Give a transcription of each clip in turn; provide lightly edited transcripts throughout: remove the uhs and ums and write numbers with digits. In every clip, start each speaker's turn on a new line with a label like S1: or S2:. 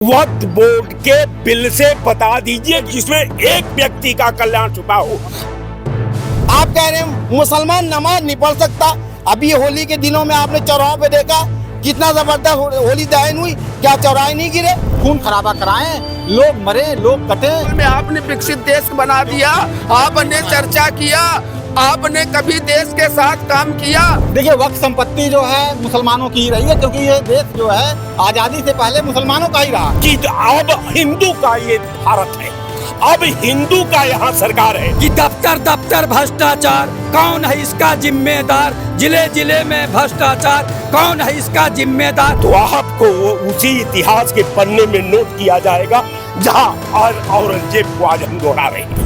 S1: वक्फ board के bill से बता दीजिए जिसमें एक व्यक्ति का कल्याण छुपा हो।
S2: आप कह रहे हैं मुसलमान नमाज नहीं पढ़ सकता। अभी होली के दिनों में आपने चौराहों पे देखा कितना जबरदस्त होली दहन हुई, क्या चौराहे नहीं गिरे? खून खराबा कराए, लोग मरे, लोग कटे।
S3: में आपने विकसित देश बना दिया, आपने चर्चा किया, आपने कभी देश के साथ काम किया?
S2: देखिए वक्फ संपत्ति जो है मुसलमानों की ही रही है, क्योंकि ये देश जो है आजादी से पहले मुसलमानों का ही रहा।
S1: कि अब हिंदू का ये भारत है, अब हिंदू का यहाँ सरकार है।
S4: कि दफ्तर दफ्तर भ्रष्टाचार, कौन है इसका जिम्मेदार? जिले जिले में भ्रष्टाचार, कौन है इसका जिम्मेदार?
S1: तो आपको उसी इतिहास के पन्ने में नोट किया जाएगा जहाँ औरंगजेब को आज हम दोहरा रहे हैं।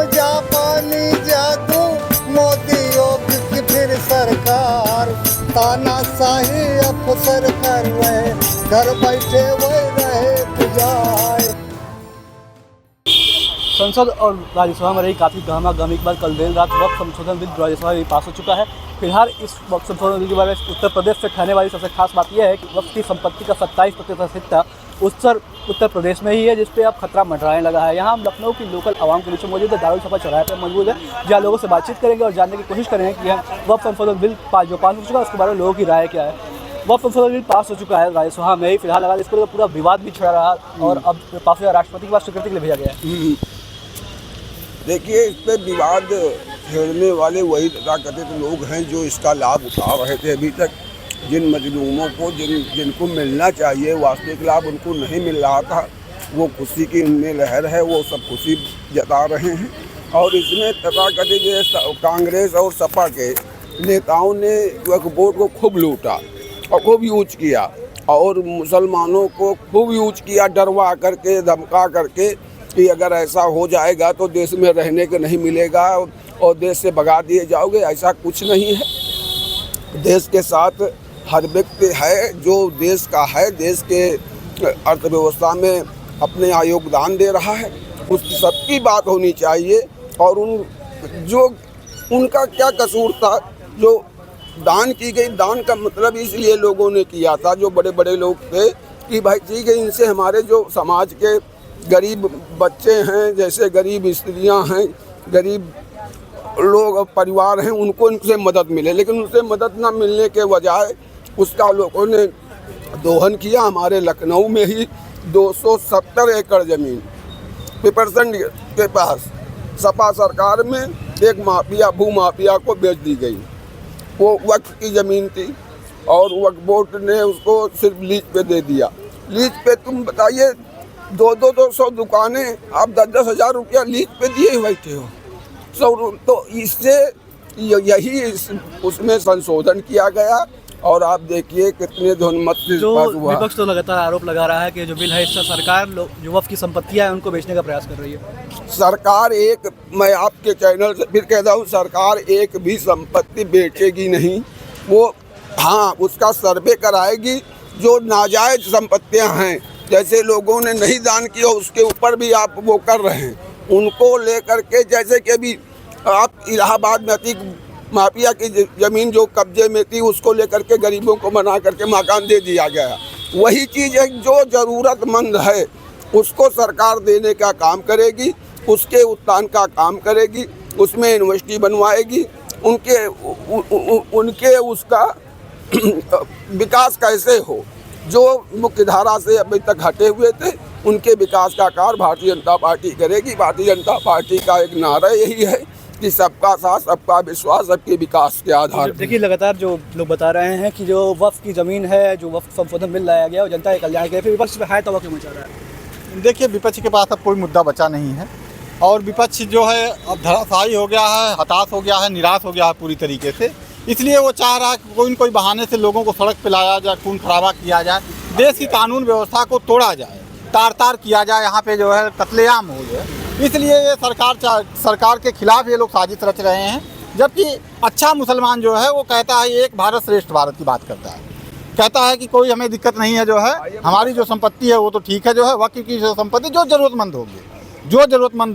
S5: जापानी जादू मोदी योगी की फिर सरकार, तानाशाही अफसर कर रहे, घर बैठे वही रहे पुजाए।
S6: संसद और राज्यसभा में रही काफ़ी गहमा-गहमी के बाद कल देर रात वक्फ संशोधन बिल राज्यसभा में पास हो चुका है। फिलहाल इस वक्फ संशोधन बिल के बारे में उत्तर प्रदेश से कहने वाली सबसे खास बात यह है कि वक्फ की संपत्ति का 27% हिस्सा उत्तर प्रदेश में ही है, जिस पे अब खतरा मंडराने लगा है। यहाँ हम लखनऊ की लोकल आवाम के नीचे मौजूद है, दारुल छपा चौराहे पर मौजूद है, जहाँ लोगों से बातचीत करेंगे और जानने की कोशिश करेंगे कि वक्फ संशोधन बिल जो पास हो चुका है उसके बारे में लोगों की राय क्या है। वक्फ संशोधन बिल पास हो चुका है राज्यसभा में ही। फिलहाल अगर इसको पूरा विवाद भी छिड़ा रहा और अब पास राष्ट्रपति के पास स्वीकृति के लिए भेजा गया है।
S3: देखिए, इस पे विवाद छेड़ने वाले वही तथाकथित लोग हैं जो इसका लाभ उठा रहे थे। अभी तक जिन मजलूमों को जिनको मिलना चाहिए वास्तविक लाभ उनको नहीं मिल रहा था, वो खुशी की उनमें लहर है, वो सब खुशी जता रहे हैं। और इसमें तथाकथित कांग्रेस और सपा के नेताओं ने वक्फ बोर्ड को खूब लूटा और खूब यूज किया और मुसलमानों को खूब यूज किया, डरवा करके, धमका करके कि अगर ऐसा हो जाएगा तो देश में रहने को नहीं मिलेगा और देश से भगा दिए जाओगे। ऐसा कुछ नहीं है। देश के साथ हर व्यक्ति है जो देश का है, देश के अर्थव्यवस्था में अपने योगदान दे रहा है, उस सबकी बात होनी चाहिए। और उनका क्या कसूर था जो दान की गई? दान का मतलब इसलिए लोगों ने किया था, जो बड़े बड़े लोग थे, कि भाई ठीक है, इनसे हमारे जो समाज के गरीब बच्चे हैं, जैसे गरीब स्त्रियां हैं, गरीब लोग परिवार हैं, उनको इनसे मदद मिले। लेकिन उनसे मदद ना मिलने के बजाय उसका लोगों ने दोहन किया। हमारे लखनऊ में ही 270 एकड़ ज़मीन पिपरसंड के पास सपा सरकार में एक माफिया भूमाफिया को बेच दी गई। वो वक्फ की ज़मीन थी और वक्फ बोर्ड ने उसको सिर्फ लीज पे दे दिया। लीज पे तुम बताइए, 200 दुकानें आप 10-10 हज़ार रुपया लीज पे दिए बैठे हो। तो इससे यही उसमें संशोधन किया गया और आप देखिए कितने ध्वनिमत से पास हुआ।
S6: विपक्ष तो लगातार आरोप लगा रहा है कि जो बिल है इससे सरकार जो वक्फ की संपत्तियां हैं उनको बेचने का प्रयास कर रही है।
S3: सरकार मैं आपके चैनल से फिर कहता हूँ, सरकार एक भी संपत्ति बेचेगी नहीं। वो हाँ, उसका सर्वे कराएगी। जो नाजायज संपत्तियाँ हैं, जैसे लोगों ने नहीं दान किया उसके ऊपर भी आप वो कर रहे हैं, उनको लेकर के, जैसे कि अभी आप इलाहाबाद में अतीक माफिया की ज़मीन जो कब्जे में थी उसको लेकर के गरीबों को बना करके मकान दे दिया गया। वही चीज़ है, जो ज़रूरतमंद है उसको सरकार देने का काम करेगी, उसके उत्थान का काम करेगी, उसमें यूनिवर्सिटी बनवाएगी, उनके उसका विकास कैसे हो। जो मुख्य धारा से अभी तक हटे हुए थे उनके विकास का कार्य भारतीय जनता पार्टी करेगी। भारतीय जनता पार्टी का एक नारा यही है कि सबका साथ, सबका विश्वास, सबके विकास के आधार पर।
S6: देखिए लगातार जो लोग बता रहे हैं कि जो वक्फ की ज़मीन है, जो वक्फ संशोधन बिल लाया गया वो जनता के कल्याण के लिए, फिर विपक्ष में है तो क्यों मचा रहा है?
S2: देखिए विपक्ष के पास अब कोई मुद्दा बचा नहीं है और विपक्ष जो है अब धराशायी हो गया है, हताश हो गया है, निराश हो गया है पूरी तरीके से। इसलिए वो चाह रहा है कि कोई न कोई बहाने से लोगों को सड़क पे लाया जाए, खून खराबा किया जाए, देश की कानून व्यवस्था को तोड़ा जाए, तार किया जाए, यहाँ पे जो है कत्लेआम हो जाए। इसलिए ये सरकार के खिलाफ ये लोग साजिश रच रहे हैं। जबकि अच्छा मुसलमान जो है वो कहता है एक भारत श्रेष्ठ भारत की बात करता है, कहता है कि कोई हमें दिक्कत नहीं है, जो है हमारी जो संपत्ति है वो तो ठीक है, जो है वक्फ की जो संपत्ति जो ज़रूरतमंद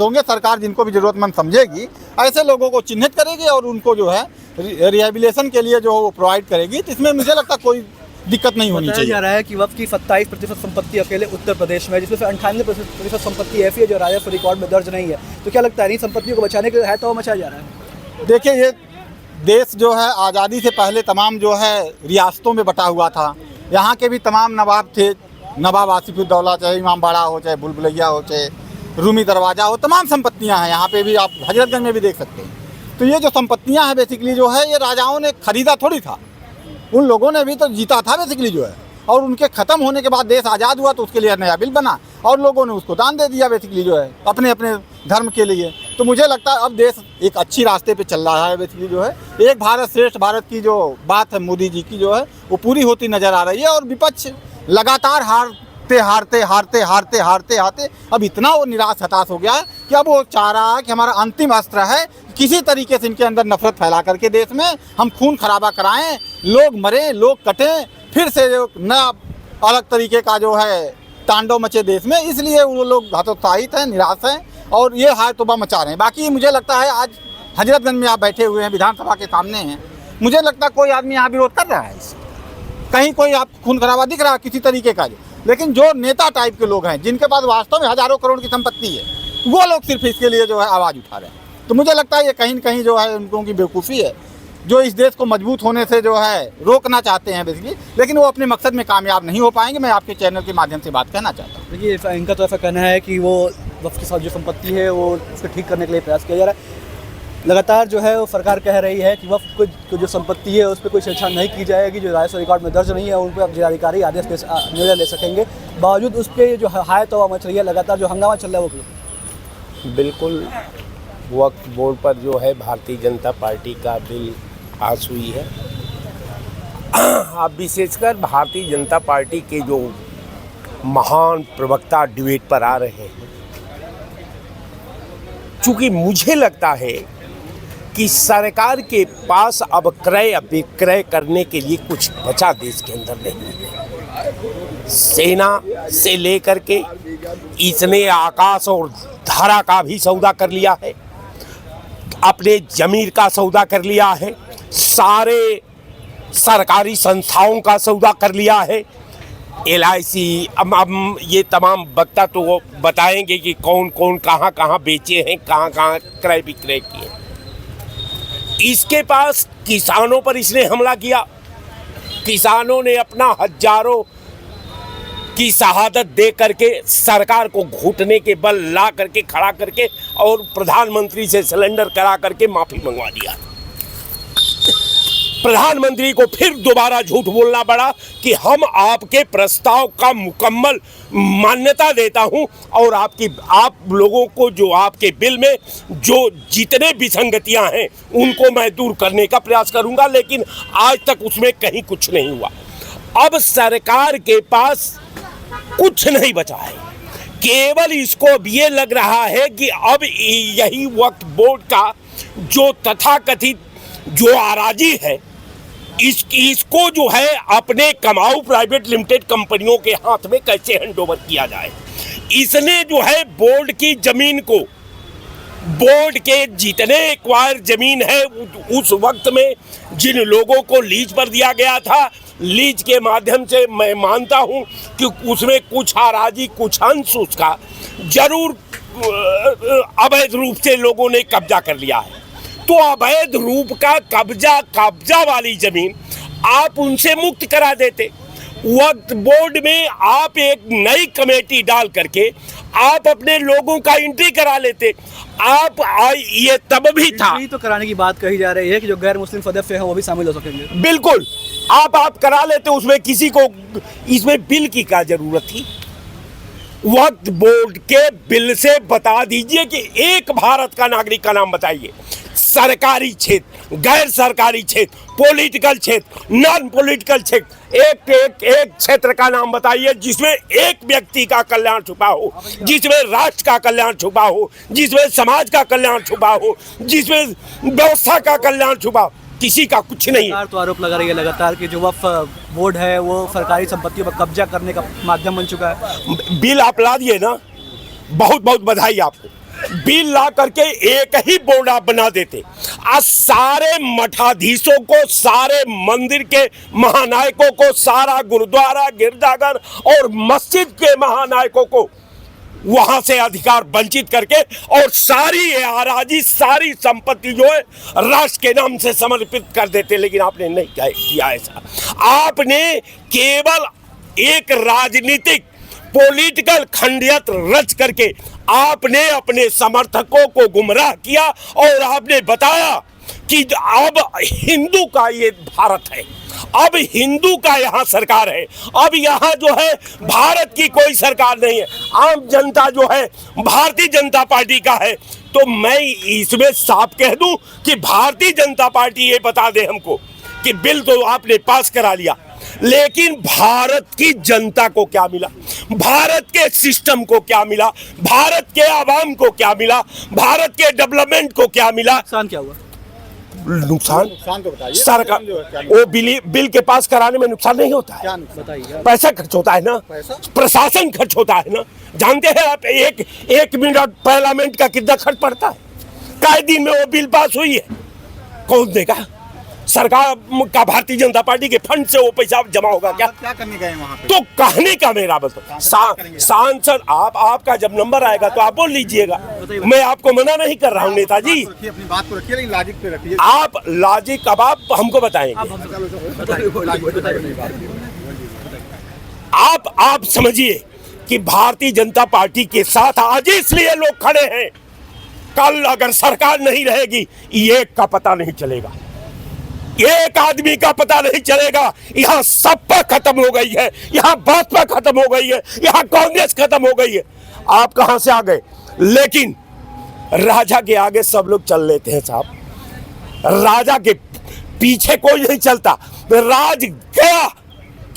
S2: होंगे सरकार जिनको भी ज़रूरतमंद समझेगी ऐसे लोगों को चिन्हित करेगी और उनको जो है रिहेबिलिटेशन के लिए जो वो प्रोवाइड करेगी। तो इसमें मुझे लगता कोई दिक्कत नहीं होनी
S6: बताया
S2: चाहिए।
S6: जा रहा है कि वक्फ की 27% संपत्ति अकेले उत्तर प्रदेश में है, जिसमें से 98% संपत्ति ऐसी है जो राजस्व रिकॉर्ड में दर्ज नहीं है। तो क्या लगता है इन संपत्तियों को बचाने के लिए है तो मचाया जा रहा है?
S2: देखिए, ये देश जो है आज़ादी से पहले तमाम जो है रियासतों में बटा हुआ था। यहाँ के भी तमाम नवाब थे, नवाब आसिफुद्दौला, चाहे इमामबाड़ा हो, चाहे भूलभुलैया हो, चाहे रूमी दरवाज़ा हो, तमाम संपत्तियाँ हैं। यहाँ पे भी आप हजरतगंज में भी देख सकते हैं। तो ये जो संपत्तियाँ हैं बेसिकली जो है ये राजाओं ने खरीदा थोड़ी था, उन लोगों ने भी तो जीता था बेसिकली जो है, और उनके ख़त्म होने के बाद देश आज़ाद हुआ तो उसके लिए नया बिल बना और लोगों ने उसको दान दे दिया बेसिकली जो है अपने अपने धर्म के लिए। तो मुझे लगता है अब देश एक अच्छी रास्ते पे चल रहा है बेसिकली जो है। एक भारत श्रेष्ठ भारत की जो बात है मोदी जी की जो है वो पूरी होती नज़र आ रही है, और विपक्ष लगातार हारते हारते हारते हारते हारते हारते अब इतना वो निराश हताश हो गया है कि अब वो चाह रहा है कि हमारा अंतिम अस्त्र है किसी तरीके से इनके अंदर नफरत फैला करके देश में हम खून खराबा कराएं, लोग मरें, लोग कटें, फिर से जो नया अलग तरीके का जो है तांडव मचे देश में। इसलिए वो लोग हतोत्साहित हैं, निराश हैं और ये हाय तौबा मचा रहे हैं। बाकी मुझे लगता है आज हजरतगंज में आप बैठे हुए हैं, विधानसभा के सामने हैं, मुझे लगता है कोई आदमी यहाँ विरोध कर रहा है इससे, कहीं कोई आप खून खराबा दिख रहा है किसी तरीके का। लेकिन जो नेता टाइप के लोग हैं जिनके पास वास्तव में हज़ारों करोड़ की संपत्ति है, वो लोग सिर्फ इसके लिए जो है आवाज़ उठा रहे हैं। तो मुझे लगता है ये कहीं न कहीं जो है उनको की बेवकूफ़ी है, जो इस देश को मजबूत होने से जो है रोकना चाहते हैं बेसिकली, लेकिन वो अपने मकसद में कामयाब नहीं हो पाएंगे। मैं आपके चैनल के माध्यम से बात कहना चाहता हूँ।
S6: देखिए, इनका तो ऐसा कहना है कि वो वक्फ के साथ जो संपत्ति है वो उसको ठीक करने के लिए प्रयास किया जा रहा है। लगातार जो है वो सरकार कह रही है कि वक्फ को जो संपत्ति है उस पर कोई छेड़छाड़ नहीं की जाएगी, जो राजस्व रिकॉर्ड में दर्ज नहीं है उन पर जिलाधिकारी आदेश निर्णय ले सकेंगे। बावजूद उसके जो हाय तौबा मच रही है, लगातार जो हंगामा चल रहा है वो
S1: बिल्कुल वक्फ बोर्ड पर जो है भारतीय जनता पार्टी का बिल पास हुई है। अब विशेषकर भारतीय जनता पार्टी के जो महान प्रवक्ता डिबेट पर आ रहे हैं, चूँकि मुझे लगता है कि सरकार के पास अब क्रय विक्रय करने के लिए कुछ बचा देश के अंदर नहीं है। सेना से लेकर के इसने आकाश और धरा का भी सौदा कर लिया है, अपने जमीर का सौदा कर लिया है, सारे सरकारी संस्थाओं का सौदा कर लिया है। LIC अब ये तमाम वक्ता तो वो बताएंगे कि कौन कौन कहाँ कहाँ बेचे हैं, कहाँ कहाँ क्रय विक्रय किए। इसके पास किसानों पर इसने हमला किया, किसानों ने अपना हजारों की शहादत दे करके सरकार को घुटने के बल ला करके खड़ा करके और प्रधानमंत्री से सिलेंडर करा करके माफी मंगवा दिया। प्रधानमंत्री को फिर दोबारा झूठ बोलना पड़ा कि हम आपके प्रस्ताव का मुकम्मल मान्यता देता हूं और आप लोगों को जो आपके बिल में जो जितने विसंगतियां हैं उनको मैं दूर करने का प्रयास करूंगा, लेकिन आज तक उसमें कहीं कुछ नहीं हुआ। अब सरकार के पास कुछ नहीं बचा है, केवल इसको अब ये लग रहा है कि अब यही वक्फ बोर्ड का जो तथाकथित जो आराजी है इसको जो है अपने कमाऊ प्राइवेट लिमिटेड कंपनियों के हाथ में कैसे हैंडओवर किया जाए। इसने जो है बोर्ड की जमीन को, बोर्ड के जितने एक्वायर जमीन है उस वक्त में जिन लोगों को लीज पर दिया गया था, लीज के माध्यम से मैं मानता हूं कि उसमें कुछ हराजी कुछ अंश उसका जरूर अवैध रूप से लोगों ने कब्जा कर लिया है। तो अवैध रूप का कब्जा वाली जमीन आप उनसे मुक्त करा देते। वक्फ बोर्ड में आप एक नई कमेटी डाल करके आप अपने लोगों का एंट्री करा लेते। आप ये तब भी था,
S6: तो कराने की बात कही जा रही है कि जो गैर मुस्लिम सदस्य हैं वो भी शामिल हो सकेंगे।
S1: बिल्कुल आप करा लेते, उसमें किसी को इसमें बिल की क्या जरूरत थी। वक्फ बोर्ड के बिल से बता दीजिए कि एक भारत का नागरिक का नाम बताइए, सरकारी क्षेत्र, गैर सरकारी क्षेत्र, पॉलिटिकल क्षेत्र, नॉन पॉलिटिकल क्षेत्र, एक क्षेत्र का नाम बताइए जिसमें एक व्यक्ति का कल्याण छुपा हो, जिसमें राष्ट्र का कल्याण छुपा हो, जिसमें समाज का कल्याण छुपा हो, जिसमें व्यवस्था का कल्याण छुपा हो। किसी का कुछ नहीं है।
S6: सरकार तो आरोप लगा रही है लगातार कि जो वक्फ बोर्ड है वो सरकारी संपत्तियों पर कब्जा करने का माध्यम बन चुका है।
S1: बिल आप ला दिए ना, बहुत बहुत बधाई आपको, बिल ला करके एक ही बोर्ड आप बना देते। आज सारे मठाधीशों को, सारे मंदिर के महानायकों को, सारा गुरुद्वारा, गिरजाघर और मस्जिद के महानायकों को वहां से अधिकार वंचित करके और सारी आराजी, सारी संपत्ति जो है राष्ट्र के नाम से समर्पित कर देते। लेकिन आपने नहीं किया ऐसा। आपने केवल एक राजनीतिक पॉलिटिकल खंडियत रच करके आपने अपने समर्थकों को गुमराह किया और आपने बताया कि अब हिंदू का ये भारत है, अब हिंदू का यहाँ सरकार है, अब यहाँ जो है भारत की कोई सरकार नहीं है, आम जनता जो है भारतीय जनता पार्टी का है। तो मैं इसमें साफ कह दूं कि भारतीय जनता पार्टी ये बता दे हमको कि बिल तो आपने पास करा लिया, लेकिन भारत की जनता को क्या मिला, भारत के सिस्टम को क्या मिला, भारत के आवाम को क्या मिला, भारत के डेवलपमेंट को क्या मिला?
S6: नुकसान क्या हुआ?
S2: नुकसान तो बताइए।
S1: सरकार वो बिल के पास कराने में नुकसान नहीं होता है,
S6: बताइए।
S1: पैसा खर्च होता है ना, प्रशासन खर्च होता है ना। जानते हैं आप एक मिनट पार्लियामेंट का कितना खर्च पड़ता है? कई दिन में वो बिल पास हुई है, कौन देगा? सरकार का भारतीय जनता पार्टी के फंड से वो पैसा जमा होगा क्या?
S2: क्या करने गए वहाँ पे?
S1: तो कहने का मेरा मतलब सांसद आपका जब नंबर आएगा तो आप बोल लीजिएगा, मैं आपको मना नहीं कर रहा हूँ नेताजी।
S2: अपनी बात को रखिए, लेकिन लॉजिक पे रखिए।
S1: आप लॉजिक अब आप हमको बताएंगे। आप समझिए कि भारतीय जनता पार्टी के साथ आज इसलिए लोग खड़े हैं, कल अगर सरकार नहीं रहेगी ये का पता नहीं चलेगा, एक आदमी का पता नहीं चलेगा। यहाँ सपा खत्म हो गई है, यहाँ भाजपा खत्म हो गई है, यहाँ कांग्रेस खत्म हो गई है। आप कहां से आ गए? लेकिन राजा के आगे सब लोग चल लेते हैं साहब, राजा के पीछे कोई नहीं चलता। राज गया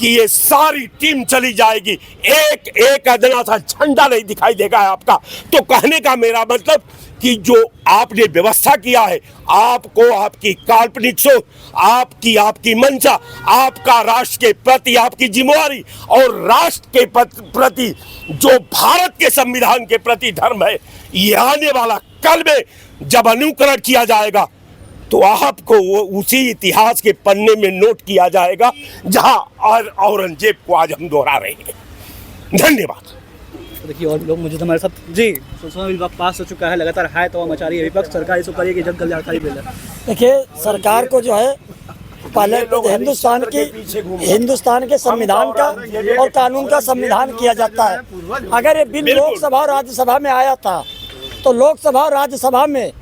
S1: कि ये सारी टीम चली जाएगी, एक अदना सा झंडा नहीं दिखाई देगा आपका। तो कहने का मेरा मतलब कि जो आपने व्यवस्था किया है, आपको आपकी काल्पनिक सोच, आपकी मंशा, आपका राष्ट्र के प्रति आपकी जिम्मेवारी और राष्ट्र के प्रति जो भारत के संविधान के प्रति धर्म है, ये आने वाला कल में जब अनुकरण किया जाएगा तो आपको वो उसी इतिहास के पन्ने में नोट किया जाएगा जहां औरंगजेब को आज हम दोहरा रहे हैं। धन्यवाद।
S6: देखिए और लोग मौजूद हमारे साथ। जी, सूचना विभाग पास हो चुका है, लगातार हाय तो मचा रही है विपक्ष, सरकार इसको करिए कि जल्द जानकारी मिले।
S7: देखिए सरकार को जो है पहले हिंदुस्तान के संविधान का और कानून का संविधान किया जाता है। अगर ये बिल लोकसभा और राज्यसभा में आया था तो लोकसभा और राज्यसभा में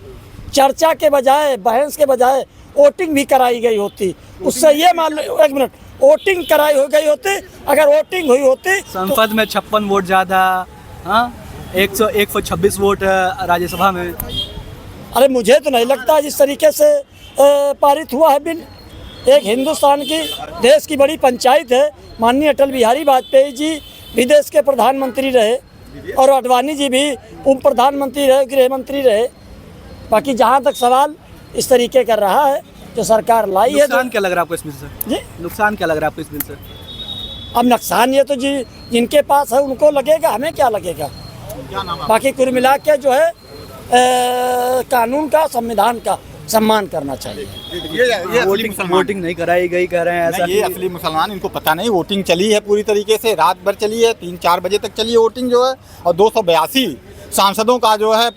S7: चर्चा के बजाय, बहस के बजाय वोटिंग भी कराई गई होती। उससे ये मान लो, एक मिनट, वोटिंग कराई हो गई होती, अगर वोटिंग हुई होती
S6: संसद में 56 वोट ज़्यादा, हाँ 126 वोट राज्यसभा में।
S7: अरे मुझे तो नहीं लगता जिस तरीके से पारित हुआ है बिल। एक हिंदुस्तान की, देश की बड़ी पंचायत है। माननीय अटल बिहारी वाजपेयी जी भी देश के प्रधानमंत्री रहे और आडवाणी जी भी उप प्रधानमंत्री रहे, गृह मंत्री रहे। बाकी जहाँ तक सवाल इस तरीके कर रहा है जो सरकार लाई है।
S6: नुकसान क्या लग रहा है आपको इस बिल से? जी, नुकसान क्या लग रहा है आपको इस बिल से?
S7: अब नुकसान ये तो जिनके पास है उनको लगेगा, हमें क्या लगेगा। बाकी कुल मिला के जो है कानून का, संविधान का सम्मान करना चाहिए।
S2: ये
S6: वोटिंग नहीं कराई गई कह रहे हैं ऐसा।
S2: ये असली मुसलमान, इनको पता नहीं। वोटिंग चली है पूरी तरीके से, रात भर चली है, 3-4 बजे तक चली है वोटिंग जो है, और 282 सांसदों का जो है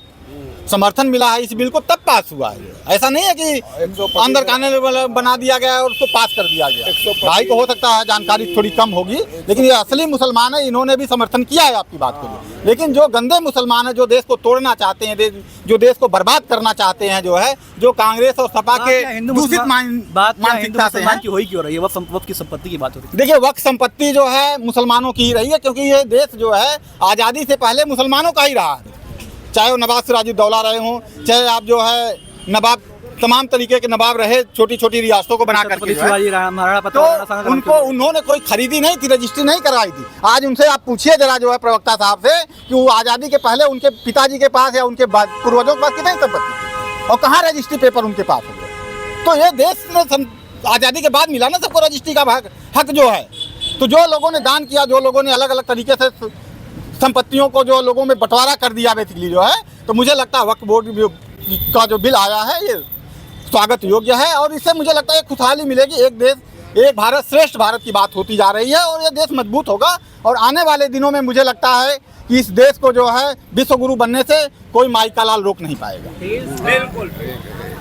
S2: समर्थन मिला है इस बिल को, तब पास हुआ है। ऐसा नहीं है कि अंदर कानून बना दिया गया और उसको पास कर दिया गया। भाई को हो सकता है जानकारी थोड़ी कम होगी, लेकिन ये असली मुसलमान है, इन्होंने भी समर्थन किया है आपकी बात को। लेकिन जो गंदे मुसलमान है, जो देश को तोड़ना चाहते हैं, जो देश को बर्बाद करना चाहते हैं, जो है जो कांग्रेस और सपा के दूषित मानसिकता से है।
S6: हो ही क्यों रही है? वक्फ की संपत्ति की बात हो रही है।
S2: देखिए वक्फ संपत्ति जो है मुसलमानों की ही रही है, क्योंकि ये देश जो है आज़ादी से पहले मुसलमानों का ही रहा है। चाहे वो नवाब सिराजुद्दौला रहे हों, चाहे आप जो है नवाब, तमाम तरीके के नवाब रहे, छोटी छोटी रियासतों को बना करके, तो उनको उन्होंने कोई खरीदी नहीं थी, रजिस्ट्री नहीं करवाई थी। आज उनसे आप पूछिए जरा जो है प्रवक्ता साहब से कि वो आज़ादी के पहले उनके पिताजी के पास या उनके पूर्वजों के पास कितनी संपत्ति थी और कहाँ रजिस्ट्री पेपर उनके पास हो। तो ये देश में आज़ादी के बाद मिला ना सबको रजिस्ट्री का हक जो है। तो जो लोगों ने दान किया, जो लोगों ने अलग अलग तरीके से संपत्तियों को जो लोगों में बंटवारा कर दिया बेसिकली जो है, तो मुझे लगता है वक्फ बोर्ड का जो बिल आया है ये स्वागत योग्य है और इससे मुझे लगता है खुशहाली मिलेगी। एक देश एक भारत श्रेष्ठ भारत की बात होती जा रही है और ये देश मजबूत होगा और आने वाले दिनों में मुझे लगता है कि इस देश को जो है विश्व गुरु बनने से कोई माई का लाल रोक नहीं पाएगा।
S8: बिल्कुल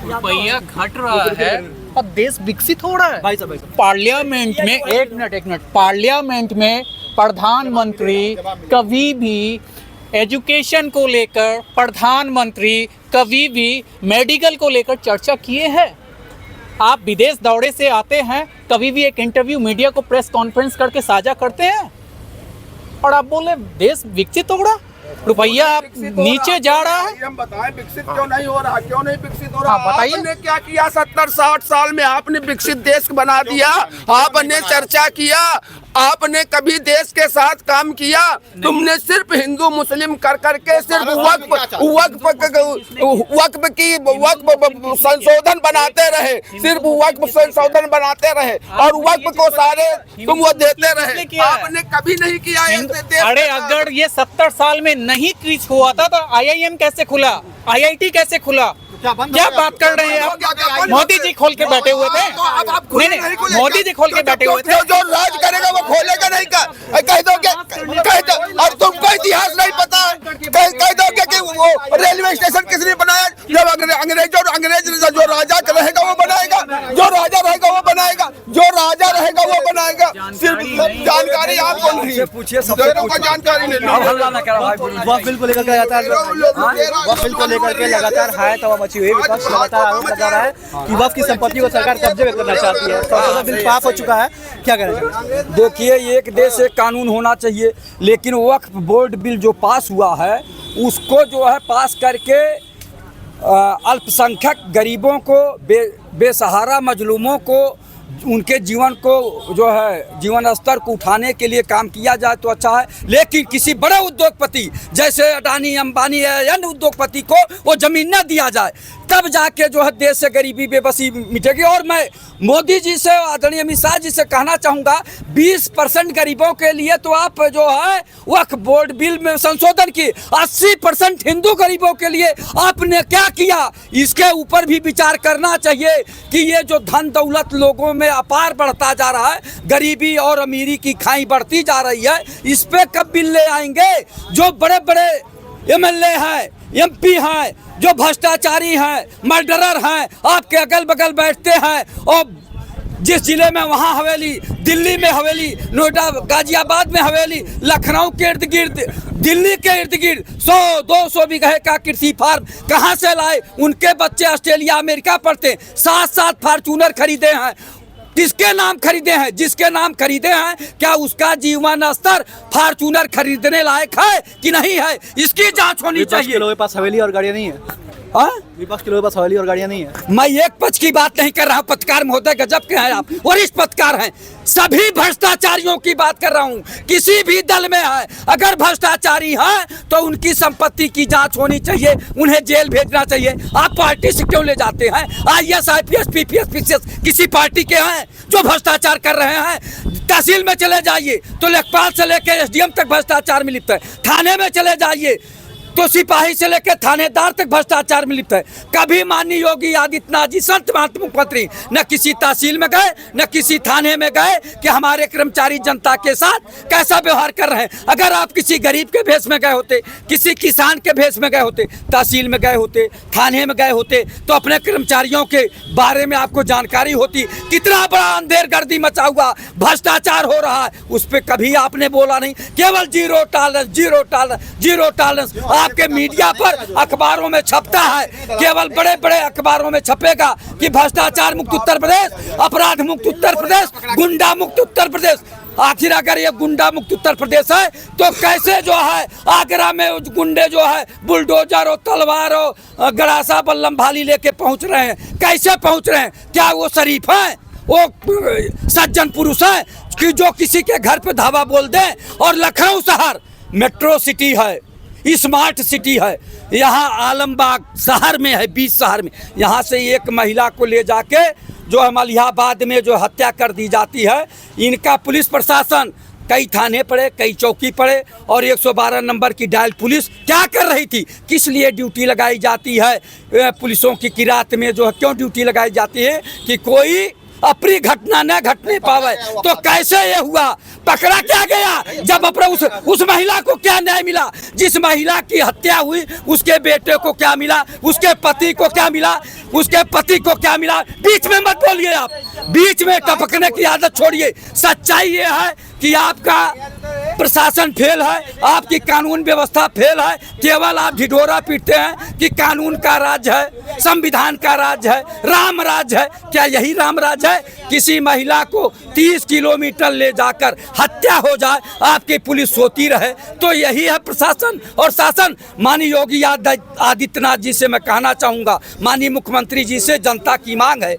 S8: रुपया घट रहा है और देश विकसित हो रहा है।
S6: भाई साहब
S8: पार्लियामेंट में एक मिनट पार्लियामेंट में प्रधानमंत्री कभी भी एजुकेशन को लेकर, प्रधानमंत्री कभी भी मेडिकल को लेकर चर्चा किए हैं? आप विदेश दौरे से आते हैं, कभी भी एक इंटरव्यू मीडिया को प्रेस कॉन्फ्रेंस करके साझा करते हैं और आप बोले देश विकसित हो रहा, रुपया नीचे जा रहा है।
S3: हम बताएं विकसित क्यों नहीं हो रहा, क्यों नहीं विकसित हो रहा?
S8: बताइए।
S3: आपने क्या किया 70-60 साल में? आपने विकसित देश बना दिया, आपने चर्चा किया, आपने कभी देश के साथ काम किया? तुमने सिर्फ हिंदू मुस्लिम कर करके सिर्फ वक्फ संशोधन बनाते रहे, सिर्फ वक्फ संशोधन बनाते रहे और वक्फ को सारे तुम वो देते रहे। आपने कभी नहीं किया।
S8: अरे अगर ये 70 साल में नहीं कुछ हुआ था तो IIM कैसे खुला, IIT कैसे खुला? क्या बात कर रहे हैं आप? मोदी जी खोल के बैठे हुए थे। नहीं, मोदी जी खोल के बैठे हुए थे।
S3: जो राज करेगा वो खोलेगा नहीं का कह दोगे, और तुमको इतिहास नहीं पता है, कह दोगे कि वो रेलवे स्टेशन किसने बनाया? जब अंग्रेज जो राजा रहेगा वो बनाएगा, जो राजा रहेगा वो बनाएगा, जो राजा रहेगा वो बनाएगा। सिर्फ जानकारी आपको नहीं, पूछिए सबको जानकारी नहीं।
S6: वक्फ बिल को लेकर के लगातार हाय तवा मची हुई, विपक्ष लगातार आरोप लगा रहा है कि वक्फ की संपत्ति को सरकार कब्जे में करना चाहती है। संसद बिल पास हो चुका है, क्या कहना चाहिए?
S4: देखिए, एक देश एक कानून होना चाहिए, लेकिन वक्फ बोर्ड बिल जो पास हुआ है उसको जो है पास करके अल्पसंख्यक गरीबों को, बेसहारा मजलूमों को, उनके जीवन को जो है जीवन स्तर को उठाने के लिए काम किया जाए तो अच्छा है। लेकिन किसी बड़े उद्योगपति जैसे अडानी अंबानी या अन्य उद्योगपति को वो ज़मीन न दिया जाए, तब जाके जो है देश से गरीबी बेबसी मिटेगी। और मैं मोदी जी से, आदरणीय अमित शाह जी से कहना चाहूँगा, 20% गरीबों के लिए तो आप जो है वक्फ बोर्ड बिल में संशोधन की, 80% हिंदू गरीबों के लिए आपने क्या किया? इसके ऊपर भी विचार करना चाहिए कि ये जो धन दौलत लोगों में अपार बढ़ता जा रहा है, गरीबी और अमीरी की खाई बढ़ती जा रही है, इस पे कब बिल ले आएंगे? जो बड़े बड़े MLA हैं, MP हैं, जो भ्रष्टाचारी हैं, मर्डरर हैं, आपके अगल बगल बैठते हैं और जिस जिले में वहाँ हवेली, दिल्ली में हवेली, नोएडा गाजियाबाद में हवेली, लखनऊ के इर्द गिर्द, दिल्ली के इर्द गिर्द 100-200 बीघे का कृषि फार्म कहाँ से लाए? उनके बच्चे ऑस्ट्रेलिया अमेरिका पढ़ते, 7-7 फॉर्च्यूनर खरीदे हैं। किसके नाम खरीदे हैं? जिसके नाम खरीदे हैं, क्या उसका जीवन स्तर फॉर्च्यूनर खरीदने लायक है कि नहीं है? इसकी जांच होनी चाहिए।
S6: लोगों के पास हवेली और गाड़ियाँ नहीं है। विपक्ष के लोगों के पास हवेली और गाड़ियाँ नहीं है।
S4: मैं एक पक्ष की बात नहीं कर रहा हूँ, पत्रकार महोदय गजब के हैं आप, वरिष्ठ पत्रकार हैं, सभी भ्रष्टाचारियों की बात कर रहा हूँ। किसी भी दल में है, अगर भ्रष्टाचारी है तो उनकी संपत्ति की जांच होनी चाहिए, उन्हें जेल भेजना चाहिए। आप पार्टी से क्यों ले जाते हैं? IAS IPS PPS PCS किसी पार्टी के हैं जो भ्रष्टाचार कर रहे हैं? तहसील में चले जाइए तो लेखपाल से लेकर SDM तक भ्रष्टाचार में लिप्त है, थाने में चले जाइए तो सिपाही से लेकर थानेदार तक भ्रष्टाचार में लिप्त है। कभी माननीय योगी आदित्यनाथ जी, संत मुख्यमंत्री, न किसी तहसील में गए, न किसी थाने में गए कि हमारे कर्मचारी जनता के साथ कैसा व्यवहार कर रहे हैं। अगर आप किसी गरीब के भेष में गए होते, किसी किसान के भेष में गए होते, तहसील में गए होते, थाने में गए होते, तो अपने कर्मचारियों के बारे में आपको जानकारी होती। कितना बड़ा अंधेर गर्दी मचा हुआ, भ्रष्टाचार हो रहा है, उस पर कभी आपने बोला नहीं। केवल zero tolerance, zero tolerance, zero tolerance आपके मीडिया पर, अखबारों में छपता है, केवल बड़े बड़े अखबारों में छपेगा कि भ्रष्टाचार मुक्त उत्तर प्रदेश, अपराध मुक्त उत्तर प्रदेश, गुंडा मुक्त उत्तर प्रदेश। आखिर अगर ये गुंडा मुक्त उत्तर प्रदेश है तो कैसे जो है आगरा में गुंडे जो है बुलडोजर और तलवार और गड़ासा बल्लम भाली लेके पहुंच रहे हैं? कैसे पहुंच रहे हैं? क्या वो शरीफ हैं? वो सज्जन पुरुष हैं कि जो किसी के घर पे धावा बोल दें? और लखनऊ शहर मेट्रो सिटी है, स्मार्ट सिटी है, यहाँ आलमबाग शहर में है, 20 शहर में, यहाँ से एक महिला को ले जाके जो मलिहाबाद में जो हत्या कर दी जाती है, इनका पुलिस प्रशासन कई थाने पड़े, कई चौकी पड़े और 112 नंबर की डायल पुलिस क्या कर रही थी? किस लिए ड्यूटी लगाई जाती है पुलिसों की किरात में जो है? क्यों ड्यूटी लगाई जाती है कि कोई अप्रिय घटना न घटने पावे। तो कैसे ये हुआ? पकड़ा क्या गया? जब अपने उस महिला को क्या न्याय मिला? जिस महिला की हत्या हुई उसके बेटे को क्या मिला? उसके पति को क्या मिला? उसके पति को क्या मिला? बीच में मत बोलिए, आप बीच में टपकने की आदत छोड़िए। सच्चाई ये है कि आपका प्रशासन फेल है, आपकी कानून व्यवस्था फेल है। केवल आप ढिढोरा पीटते हैं कि कानून का राज है, संविधान का राज है, राम राज है। क्या यही राम राज है? किसी महिला को 30 किलोमीटर ले जाकर हत्या हो जाए, आपकी पुलिस सोती रहे, तो यही है प्रशासन और शासन। माननीय योगी आदित्यनाथ जी से मैं कहना चाहूँगा, माननीय मुख्यमंत्री जी से जनता की मांग है